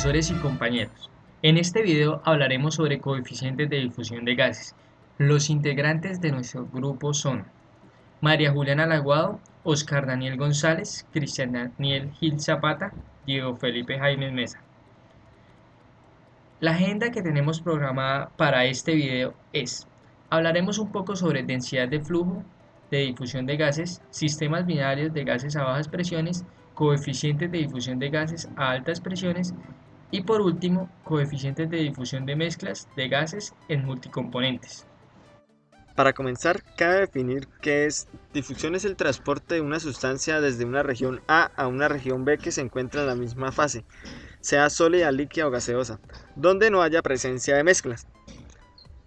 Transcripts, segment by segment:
profesores y compañeros. En este video hablaremos sobre coeficientes de difusión de gases. Los integrantes de nuestro grupo son María Juliana Laguado, Oscar Daniel González, Cristian Daniel Gil Zapata, Diego Felipe Jaime Mesa. La agenda que tenemos programada para este video es: hablaremos un poco sobre densidad de flujo de difusión de gases, sistemas binarios de gases a bajas presiones, coeficientes de difusión de gases a altas presiones y por último, coeficientes de difusión de mezclas de gases en multicomponentes. Para comenzar, cabe definir qué es. Difusión es el transporte de una sustancia desde una región A a una región B que se encuentra en la misma fase, sea sólida, líquida o gaseosa, donde no haya presencia de mezclas.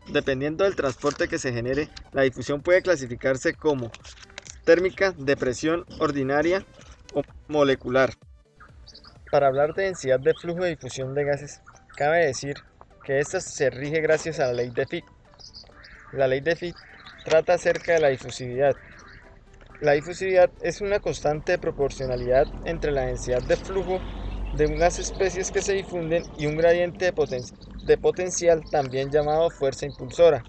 Dependiendo del transporte que se genere, la difusión puede clasificarse como térmica, de presión, ordinaria o molecular. Para hablar de densidad de flujo de difusión de gases, cabe decir que esta se rige gracias a la ley de Fick. La ley de Fick trata acerca de la difusividad. La difusividad es una constante de proporcionalidad entre la densidad de flujo de unas especies que se difunden y un gradiente de potencial, también llamado fuerza impulsora.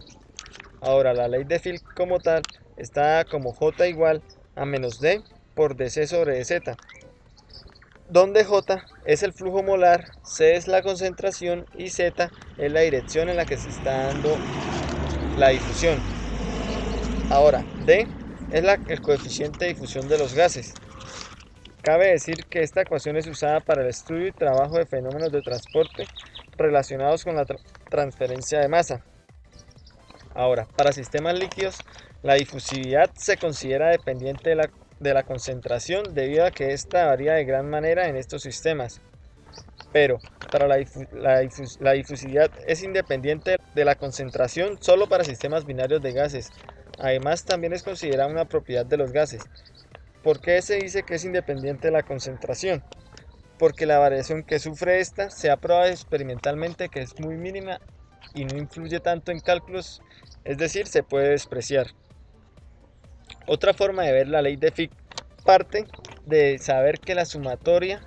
Ahora, la ley de Fick como tal está dada como J igual a menos D por dC sobre dz, donde J es el flujo molar, C es la concentración y Z es la dirección en la que se está dando la difusión. Ahora, D es el coeficiente de difusión de los gases. Cabe decir que esta ecuación es usada para el estudio y trabajo de fenómenos de transporte relacionados con la transferencia de masa. Ahora, para sistemas líquidos, la difusividad se considera dependiente de la concentración debido a que ésta varía de gran manera en estos sistemas. Pero para la difusividad es independiente de la concentración solo para sistemas binarios de gases. Además, también es considerada una propiedad de los gases. ¿Por qué se dice que es independiente de la concentración? Porque la variación que sufre esta se ha probado experimentalmente que es muy mínima y no influye tanto en cálculos, es decir, se puede despreciar. Otra forma de ver la ley de Fick parte de saber que la sumatoria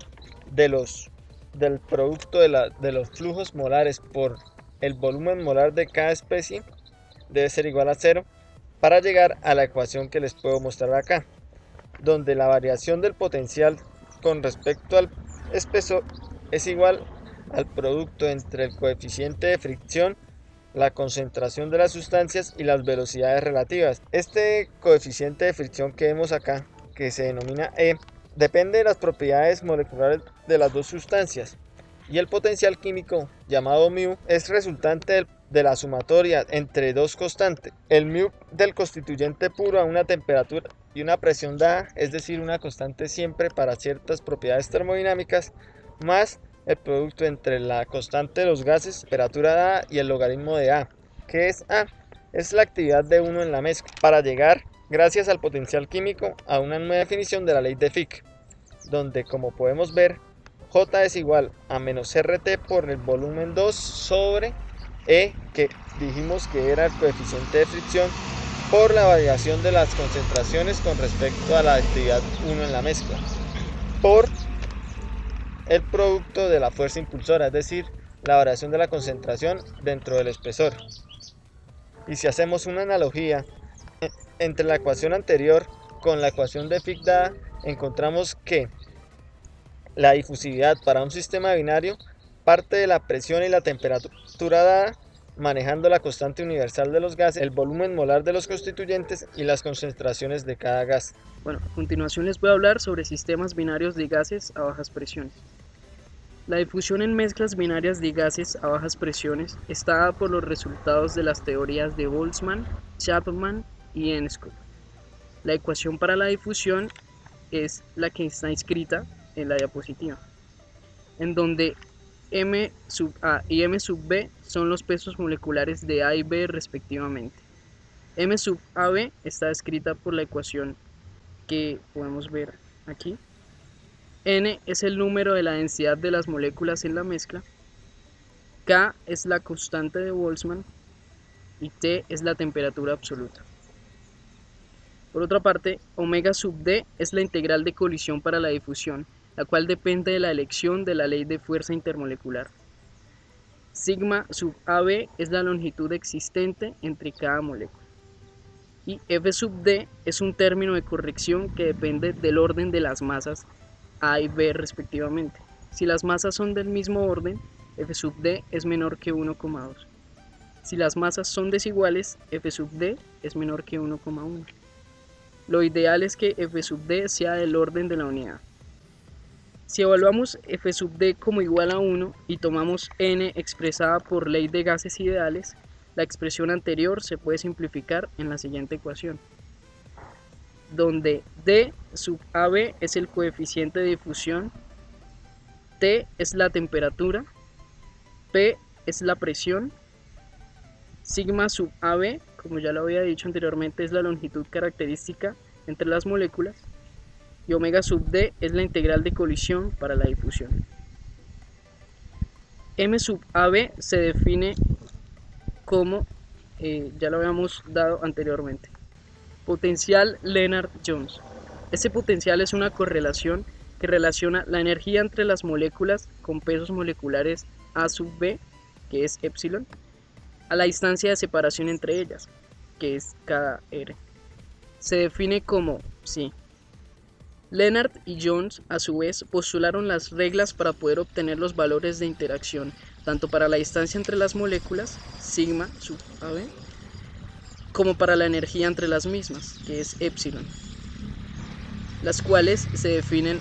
del producto de los flujos molares por el volumen molar de cada especie debe ser igual a 0 para llegar a la ecuación que les puedo mostrar acá, donde la variación del potencial con respecto al espesor es igual al producto entre el coeficiente de fricción, la concentración de las sustancias y las velocidades relativas. Este coeficiente de fricción que vemos acá, que se denomina E, depende de las propiedades moleculares de las dos sustancias, y el potencial químico, llamado μ, es resultante de la sumatoria entre dos constantes. El μ del constituyente puro a una temperatura y una presión dada, es decir, una constante siempre para ciertas propiedades termodinámicas, más el producto entre la constante de los gases, temperatura dada, y el logaritmo de A. ¿Qué es A? Es la actividad de uno en la mezcla, para llegar, gracias al potencial químico, a una nueva definición de la ley de Fick, donde, como podemos ver, J es igual a menos RT por el volumen 2 sobre E, que dijimos que era el coeficiente de fricción, por la variación de las concentraciones con respecto a la actividad 1 en la mezcla, por el producto de la fuerza impulsora, es decir, la variación de la concentración dentro del espesor. Y si hacemos una analogía entre la ecuación anterior con la ecuación de Fick dada, encontramos que la difusividad para un sistema binario parte de la presión y la temperatura dada, manejando la constante universal de los gases, el volumen molar de los constituyentes y las concentraciones de cada gas. Bueno, a continuación les voy a hablar sobre sistemas binarios de gases a bajas presiones. La difusión en mezclas binarias de gases a bajas presiones está dada por los resultados de las teorías de Boltzmann, Chapman y Enskog. La ecuación para la difusión es la que está inscrita en la diapositiva, en donde m sub a y m sub b son los pesos moleculares de A y B respectivamente. M sub AB está escrita por la ecuación que podemos ver aquí. N es el número de la densidad de las moléculas en la mezcla. K es la constante de Boltzmann y T es la temperatura absoluta. Por otra parte, omega sub d es la integral de colisión para la difusión. la cual depende de la elección de la ley de fuerza intermolecular. Sigma sub AB es la longitud existente entre cada molécula. Y F sub D es un término de corrección que depende del orden de las masas A y B respectivamente. Si las masas son del mismo orden, F sub D es menor que 1,2. Si las masas son desiguales, F sub D es menor que 1,1. Lo ideal es que F sub D sea del orden de la unidad. Si evaluamos F sub D como igual a 1 y tomamos N expresada por ley de gases ideales, la expresión anterior se puede simplificar en la siguiente ecuación, donde D sub AB es el coeficiente de difusión, T es la temperatura, P es la presión, sigma sub AB, como ya lo había dicho anteriormente, es la longitud característica entre las moléculas, y omega sub D es la integral de colisión para la difusión. M sub AB se define como, ya lo habíamos dado anteriormente, potencial Lennard-Jones. Este potencial es una correlación que relaciona la energía entre las moléculas con pesos moleculares A sub B, que es epsilon, a la distancia de separación entre ellas, que es kr. Se define como si Lennard y Jones a su vez postularon las reglas para poder obtener los valores de interacción tanto para la distancia entre las moléculas, sigma sub AB, como para la energía entre las mismas, que es epsilon, las cuales se definen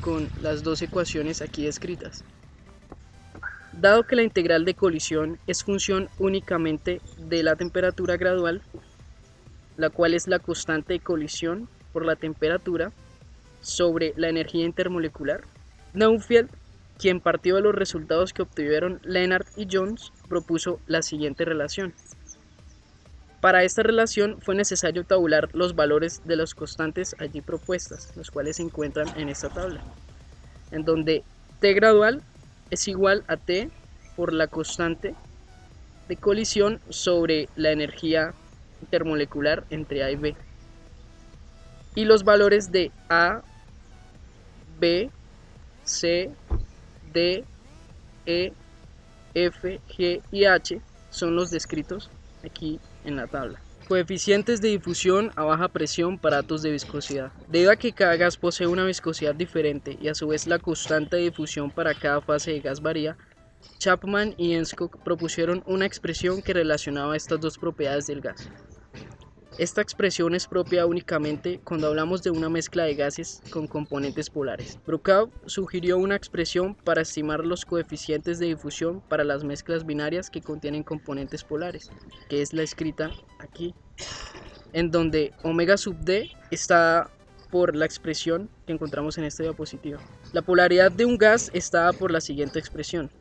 con las dos ecuaciones aquí descritas. Dado que la integral de colisión es función únicamente de la temperatura gradual, la cual es la constante de colisión por la temperatura sobre la energía intermolecular, Neufeld, quien partió de los resultados que obtuvieron Lennard y Jones, propuso la siguiente relación. Para esta relación fue necesario tabular los valores de las constantes allí propuestas, los cuales se encuentran en esta tabla, en donde T gradual es igual a T por la constante de colisión sobre la energía intermolecular entre A y B. Y los valores de A, B, C, D, E, F, G y H son los descritos aquí en la tabla. Coeficientes de difusión a baja presión para datos de viscosidad. Debido a que cada gas posee una viscosidad diferente y a su vez la constante de difusión para cada fase de gas varía, Chapman y Enskog propusieron una expresión que relacionaba estas dos propiedades del gas. Esta expresión es propia únicamente cuando hablamos de una mezcla de gases con componentes polares. Brokaw sugirió una expresión para estimar los coeficientes de difusión para las mezclas binarias que contienen componentes polares, que es la escrita aquí, en donde omega sub D está por la expresión que encontramos en esta diapositiva. La polaridad de un gas está dada por la siguiente expresión,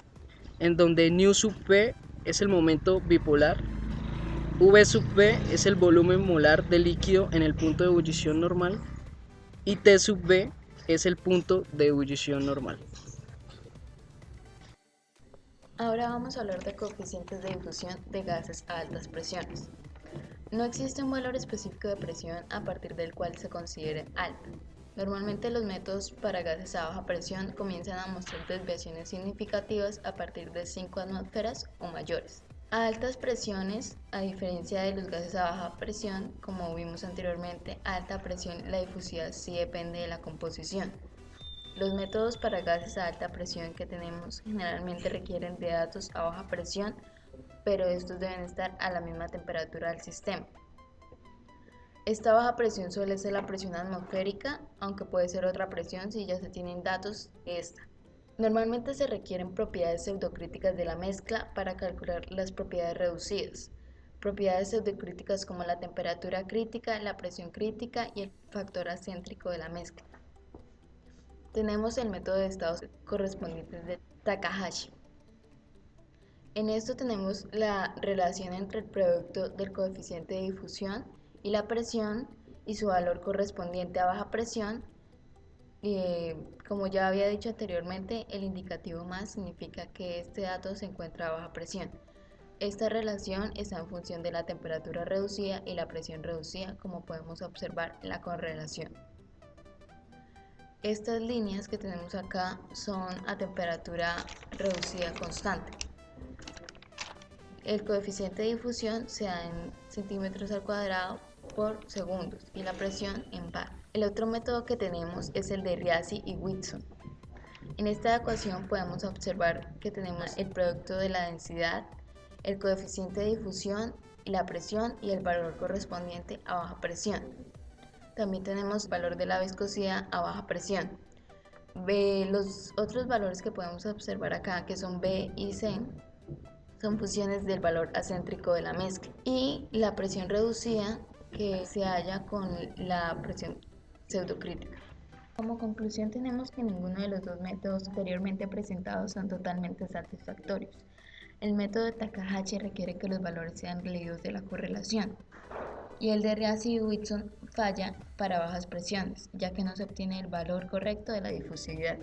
en donde nu sub P es el momento bipolar, V sub B es el volumen molar de líquido en el punto de ebullición normal y T sub B es el punto de ebullición normal. Ahora vamos a hablar de coeficientes de difusión de gases a altas presiones. No existe un valor específico de presión a partir del cual se considere alta. Normalmente los métodos para gases a baja presión comienzan a mostrar desviaciones significativas a partir de 5 atmósferas o mayores. A altas presiones, a diferencia de los gases a baja presión, como vimos anteriormente, a alta presión la difusividad sí depende de la composición. Los métodos para gases a alta presión que tenemos generalmente requieren de datos a baja presión, pero estos deben estar a la misma temperatura del sistema. Esta baja presión suele ser la presión atmosférica, aunque puede ser otra presión si ya se tienen datos de esta. Normalmente se requieren propiedades pseudocríticas de la mezcla para calcular las propiedades reducidas. Propiedades pseudocríticas como la temperatura crítica, la presión crítica y el factor acéntrico de la mezcla. Tenemos el método de estados correspondientes de Takahashi. En esto tenemos la relación entre el producto del coeficiente de difusión y la presión y su valor correspondiente a baja presión. Como ya había dicho anteriormente, el indicativo más significa que este dato se encuentra a baja presión. Esta relación está en función de la temperatura reducida y la presión reducida, como podemos observar en la correlación. Estas líneas que tenemos acá son a temperatura reducida constante. El coeficiente de difusión se da en centímetros al cuadrado por segundos y la presión en bar. El otro método que tenemos es el de Riasi y Whitson. En esta ecuación podemos observar que tenemos el producto de la densidad, el coeficiente de difusión, la presión y el valor correspondiente a baja presión. También tenemos el valor de la viscosidad a baja presión. Los otros valores que podemos observar acá, que son B y C, son funciones del valor acéntrico de la mezcla, y la presión reducida que se halla con la presión pseudocrítica. Como conclusión tenemos que ninguno de los dos métodos anteriormente presentados son totalmente satisfactorios. El método de Takahashi requiere que los valores sean leídos de la correlación, y el de Riasi y Whitson falla para bajas presiones, ya que no se obtiene el valor correcto de la difusividad.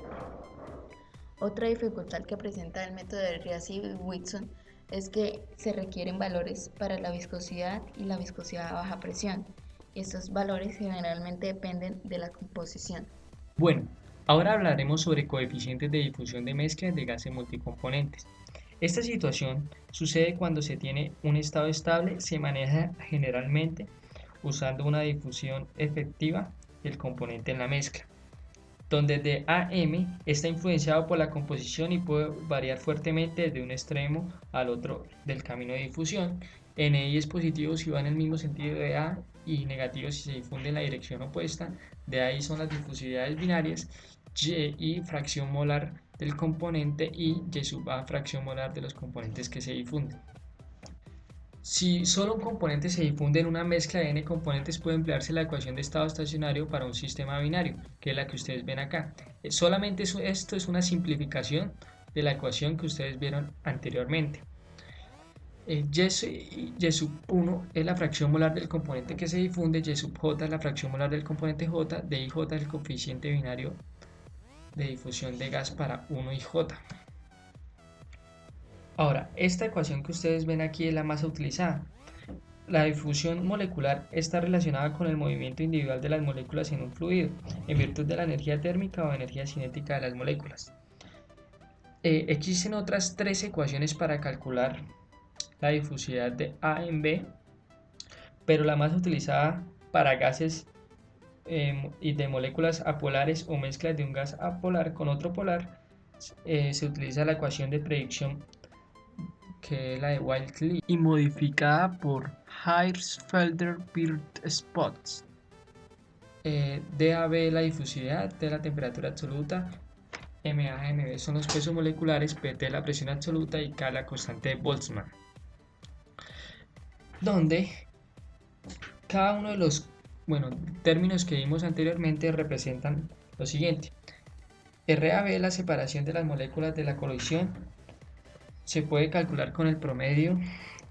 Otra dificultad que presenta el método de Riasi y Whitson es que se requieren valores para la viscosidad y la viscosidad a baja presión, y estos valores generalmente dependen de la composición. Bueno, ahora hablaremos sobre coeficientes de difusión de mezclas de gases multicomponentes. Esta situación sucede cuando se tiene un estado estable, se maneja generalmente usando una difusión efectiva del componente en la mezcla, donde de AM está influenciado por la composición y puede variar fuertemente desde un extremo al otro del camino de difusión. NI es positivo si va en el mismo sentido de A y negativo si se difunde en la dirección opuesta. De ahí son las difusividades binarias, Y fracción molar del componente y Y sub A fracción molar de los componentes que se difunden. Si solo un componente se difunde en una mezcla de n componentes, puede emplearse la ecuación de estado estacionario para un sistema binario, que es la que ustedes ven acá. Solamente esto es una simplificación de la ecuación que ustedes vieron anteriormente. Y sub 1 es la fracción molar del componente que se difunde, Y sub J es la fracción molar del componente J, DIJ es el coeficiente binario de difusión de gas para 1 y J. Ahora, esta ecuación que ustedes ven aquí es la más utilizada. La difusión molecular está relacionada con el movimiento individual de las moléculas en un fluido, en virtud de la energía térmica o energía cinética de las moléculas. Existen otras tres ecuaciones para calcular la difusividad de A en B, pero la más utilizada para gases y de moléculas apolares o mezclas de un gas apolar con otro polar, se utiliza la ecuación de predicción, que es la de Wiley, y modificada por Hirschfelder-Pirth-Spots. DAB la difusividad, T la temperatura absoluta, MA, MB son los pesos moleculares, PT la presión absoluta y K la constante de Boltzmann, donde cada uno de los términos que vimos anteriormente representan lo siguiente. RAB es la separación de las moléculas de la colisión. Se puede calcular con el promedio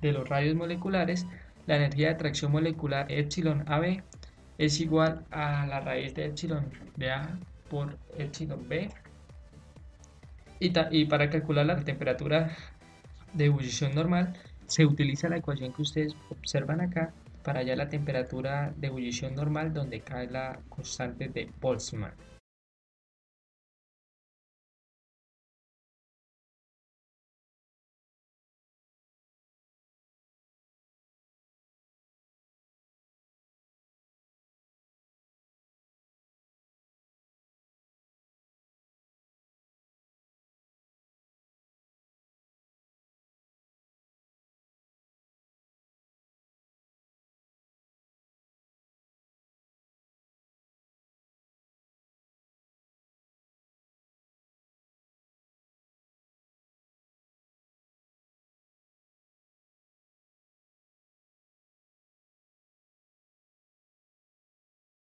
de los radios moleculares. La energía de atracción molecular epsilon AB es igual a la raíz de epsilon de A por epsilon B. Y para calcular la temperatura de ebullición normal, se utiliza la ecuación que ustedes observan acá para hallar la temperatura de ebullición normal, donde cae la constante de Boltzmann.